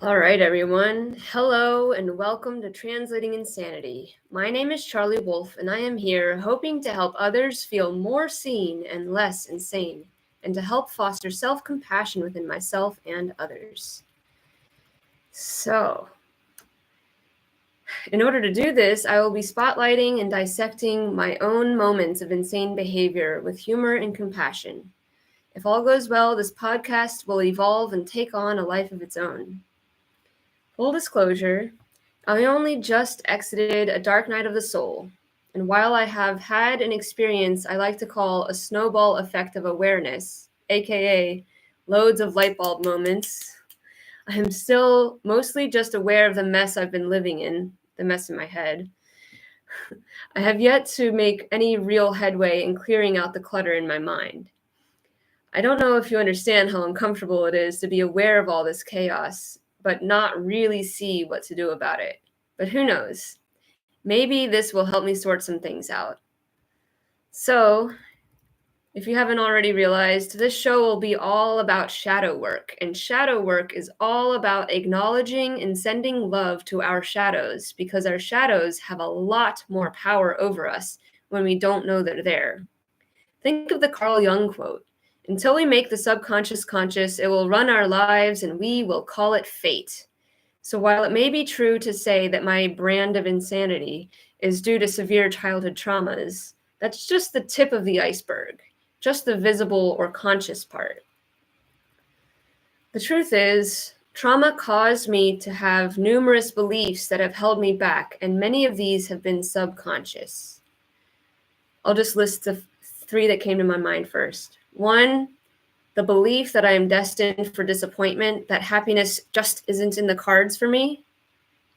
All right, everyone. Hello and welcome to Translating Insanity. My name is Charlie Wolf, and I am here hoping to help others feel more seen and less insane, and to help foster self-compassion within myself and others. So, in order to do this, I will be spotlighting and dissecting my own moments of insane behavior with humor and compassion. If all goes well, this podcast will evolve and take on a life of its own. Full disclosure, I only just exited a dark night of the soul, and while I have had an experience I like to call a snowball effect of awareness, aka loads of light bulb moments, I am still mostly just aware of the mess I've been living in, the mess in my head. I have yet to make any real headway in clearing out the clutter in my mind. I don't know if you understand how uncomfortable it is to be aware of all this chaos, but not really see what to do about it. But who knows? Maybe this will help me sort some things out. So, if you haven't already realized, this show will be all about shadow work. And shadow work is all about acknowledging and sending love to our shadows, because our shadows have a lot more power over us when we don't know they're there. Think of the Carl Jung quote: "Until we make the subconscious conscious, it will run our lives and we will call it fate." So while it may be true to say that my brand of insanity is due to severe childhood traumas, that's just the tip of the iceberg, just the visible or conscious part. The truth is, trauma caused me to have numerous beliefs that have held me back, and many of these have been subconscious. I'll just list the three that came to my mind first. One, the belief that I am destined for disappointment, that happiness just isn't in the cards for me.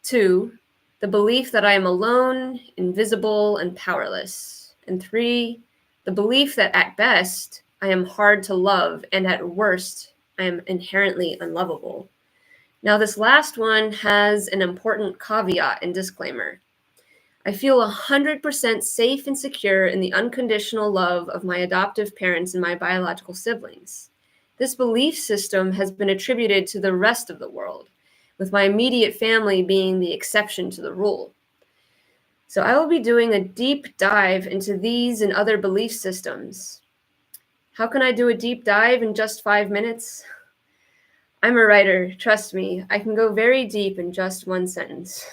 Two, the belief that I am alone, invisible, and powerless. And three, the belief that at best, I am hard to love, and at worst, I am inherently unlovable. Now, this last one has an important caveat and disclaimer. I feel 100% safe and secure in the unconditional love of my adoptive parents and my biological siblings. This belief system has been attributed to the rest of the world, with my immediate family being the exception to the rule. So I will be doing a deep dive into these and other belief systems. How can I do a deep dive in just 5 minutes? I'm a writer, trust me, I can go very deep in just one sentence.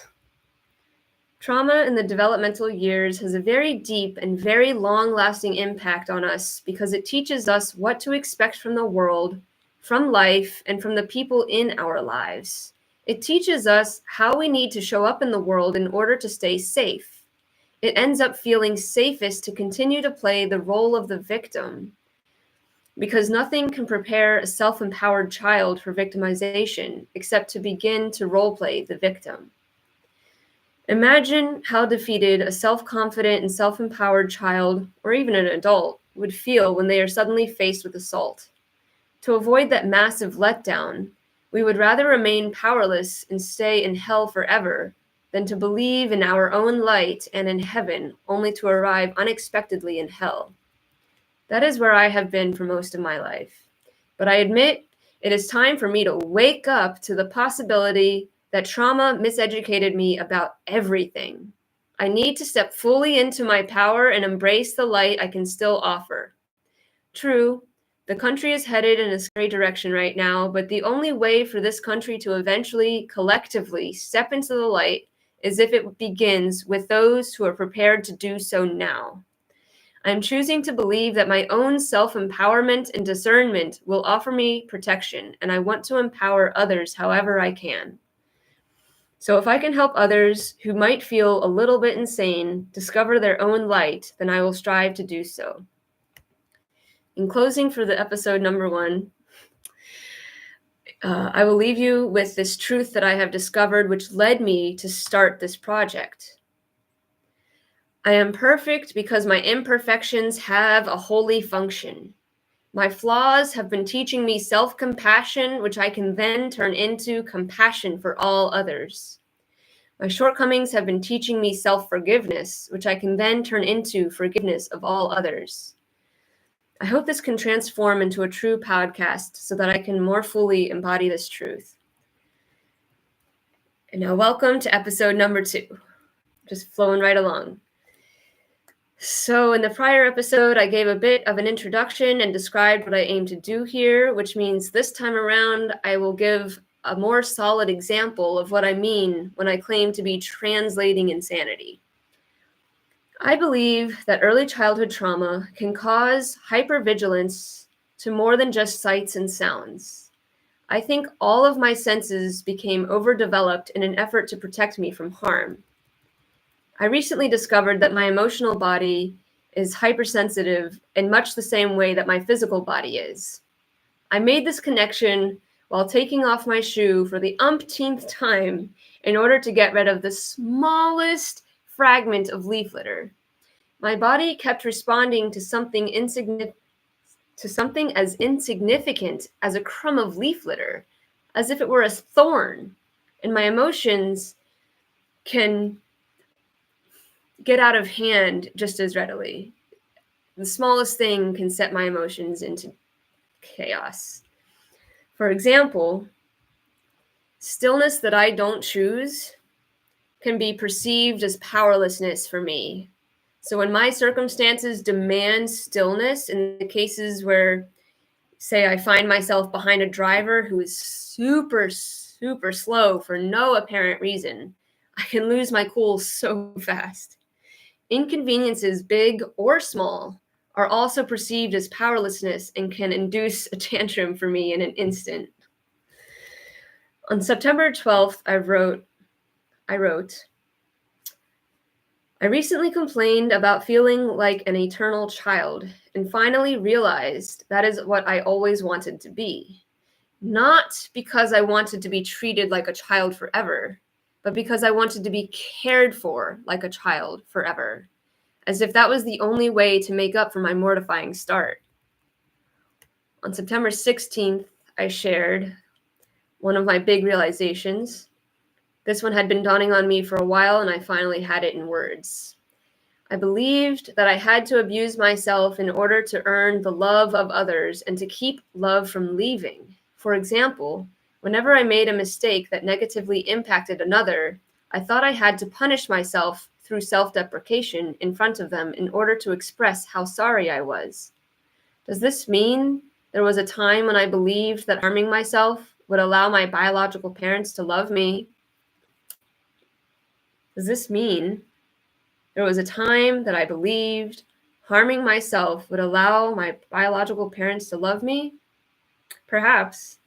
Trauma in the developmental years has a very deep and very long-lasting impact on us because it teaches us what to expect from the world, from life, and from the people in our lives. It teaches us how we need to show up in the world in order to stay safe. It ends up feeling safest to continue to play the role of the victim, because nothing can prepare a self-empowered child for victimization except to begin to role-play the victim. Imagine how defeated a self-confident and self-empowered child, or even an adult, would feel when they are suddenly faced with assault. To avoid that massive letdown, we would rather remain powerless and stay in hell forever than to believe in our own light and in heaven, only to arrive unexpectedly in hell. That is where I have been for most of my life. But I admit it is time for me to wake up to the possibility that trauma miseducated me about everything. I need to step fully into my power and embrace the light I can still offer. True, the country is headed in a scary direction right now, but the only way for this country to eventually, collectively, step into the light is if it begins with those who are prepared to do so now. I am choosing to believe that my own self-empowerment and discernment will offer me protection, and I want to empower others however I can. So if I can help others who might feel a little bit insane discover their own light, then I will strive to do so. In closing for the episode number 1, I will leave you with this truth that I have discovered, which led me to start this project. I am perfect because my imperfections have a holy function. My flaws have been teaching me self-compassion, which I can then turn into compassion for all others. My shortcomings have been teaching me self-forgiveness, which I can then turn into forgiveness of all others. I hope this can transform into a true podcast so that I can more fully embody this truth. And now, welcome to episode number 2. Just flowing right along. So, in the prior episode, I gave a bit of an introduction and described what I aim to do here, which means this time around, I will give a more solid example of what I mean when I claim to be translating insanity. I believe that early childhood trauma can cause hypervigilance to more than just sights and sounds. I think all of my senses became overdeveloped in an effort to protect me from harm. I recently discovered that my emotional body is hypersensitive in much the same way that my physical body is. I made this connection while taking off my shoe for the umpteenth time in order to get rid of the smallest fragment of leaf litter. My body kept responding to something as insignificant as a crumb of leaf litter, as if it were a thorn, and my emotions can get out of hand just as readily. The smallest thing can set my emotions into chaos. For example, stillness that I don't choose can be perceived as powerlessness for me. So when my circumstances demand stillness, in the cases where, say, I find myself behind a driver who is super slow for no apparent reason, I can lose my cool so fast. Inconveniences, big or small, are also perceived as powerlessness and can induce a tantrum for me in an instant. On September 12th, I wrote, I recently complained about feeling like an eternal child and finally realized that is what I always wanted to be. Not because I wanted to be treated like a child forever, but because I wanted to be cared for like a child forever, as if that was the only way to make up for my mortifying start. On September 16th, I shared one of my big realizations. This one had been dawning on me for a while, and I finally had it in words. I believed that I had to abuse myself in order to earn the love of others and to keep love from leaving. For example, whenever I made a mistake that negatively impacted another, I thought I had to punish myself through self-deprecation in front of them in order to express how sorry I was. Does this mean there was a time when I believed that harming myself would allow my biological parents to love me? Does this mean there was a time that I believed harming myself would allow my biological parents to love me? Perhaps.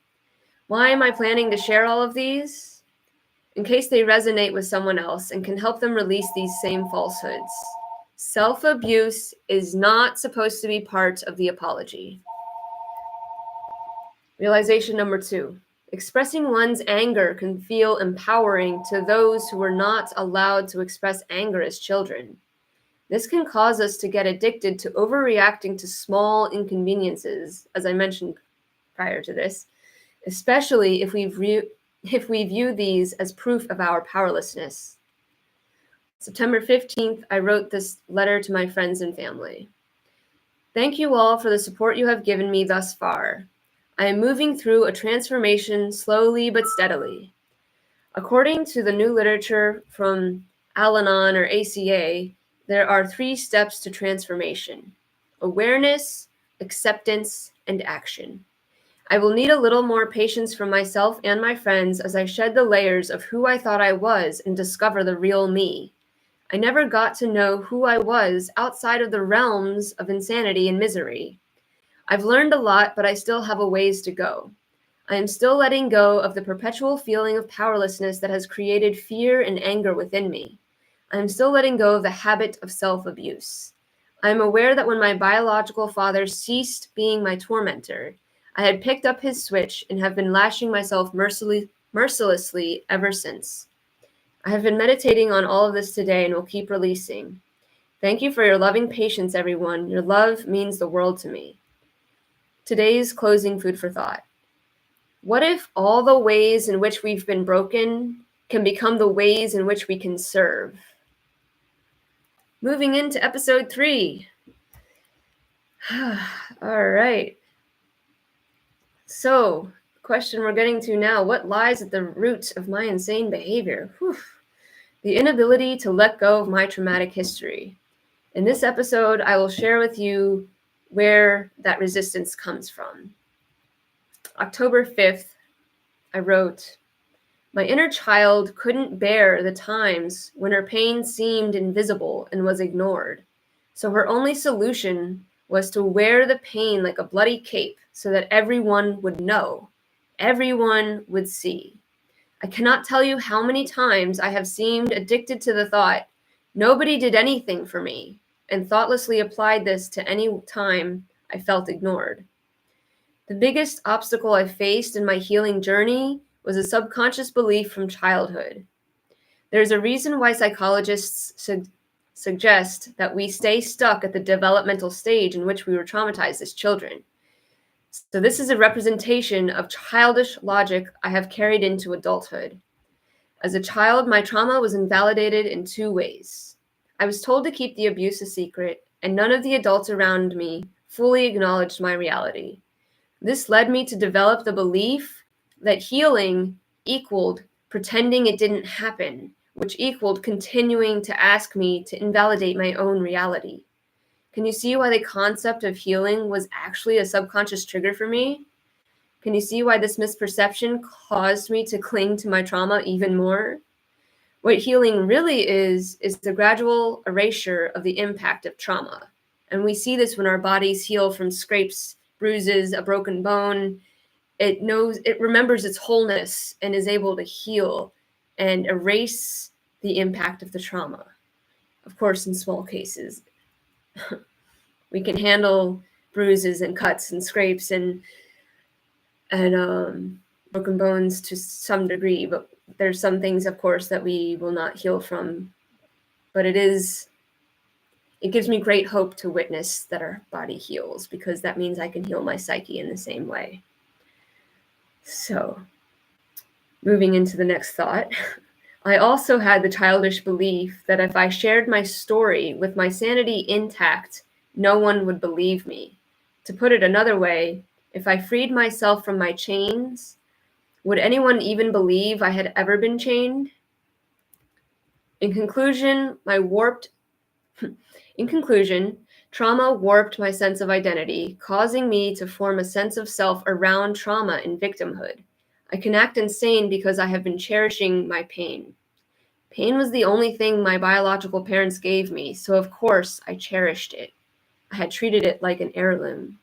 Why am I planning to share all of these? In case they resonate with someone else and can help them release these same falsehoods. Self-abuse is not supposed to be part of the apology. Realization number 2. Expressing one's anger can feel empowering to those who were not allowed to express anger as children. This can cause us to get addicted to overreacting to small inconveniences, as I mentioned prior to this, especially if we view these as proof of our powerlessness. September 15th, I wrote this letter to my friends and family. Thank you all for the support you have given me thus far. I am moving through a transformation slowly but steadily. According to the new literature from Al-Anon or ACA, there are 3 steps to transformation: awareness, acceptance, and action. I will need a little more patience from myself and my friends as I shed the layers of who I thought I was and discover the real me. I never got to know who I was outside of the realms of insanity and misery. I've learned a lot, but I still have a ways to go. I am still letting go of the perpetual feeling of powerlessness that has created fear and anger within me. I am still letting go of the habit of self-abuse. I am aware that when my biological father ceased being my tormentor, I had picked up his switch and have been lashing myself mercilessly ever since. I have been meditating on all of this today and will keep releasing. Thank you for your loving patience, everyone. Your love means the world to me. Today's closing food for thought. What if all the ways in which we've been broken can become the ways in which we can serve? Moving into episode 3. All right. So question we're getting to now. What lies at the root of my insane behavior? Whew. The inability to let go of my traumatic history. In this episode, I will share with you where that resistance comes from. October 5th, I wrote, "My inner child couldn't bear the times when her pain seemed invisible and was ignored. So her only solution was to wear the pain like a bloody cape so that everyone would know, everyone would see. I cannot tell you how many times I have seemed addicted to the thought, nobody did anything for me, and thoughtlessly applied this to any time I felt ignored. The biggest obstacle I faced in my healing journey was a subconscious belief from childhood. There's a reason why psychologists suggest that we stay stuck at the developmental stage in which we were traumatized as children. So this is a representation of childish logic I have carried into adulthood. As a child, my trauma was invalidated in two ways. I was told to keep the abuse a secret, and none of the adults around me fully acknowledged my reality. This led me to develop the belief that healing equaled pretending it didn't happen, which equaled continuing to ask me to invalidate my own reality. Can you see why the concept of healing was actually a subconscious trigger for me? Can you see why this misperception caused me to cling to my trauma even more? What healing really is the gradual erasure of the impact of trauma. And we see this when our bodies heal from scrapes, bruises, a broken bone. It remembers its wholeness and is able to heal and erase the impact of the trauma. Of course, in small cases, we can handle bruises and cuts and scrapes and broken bones to some degree, but there's some things, of course, that we will not heal from. But it gives me great hope to witness that our body heals, because that means I can heal my psyche in the same way. So, moving into the next thought, I also had the childish belief that if I shared my story with my sanity intact, no one would believe me. To put it another way, if I freed myself from my chains, would anyone even believe I had ever been chained? In conclusion, trauma warped my sense of identity, causing me to form a sense of self around trauma and victimhood. I can act insane because I have been cherishing my pain. Pain was the only thing my biological parents gave me, so of course I cherished it. I had treated it like an heirloom.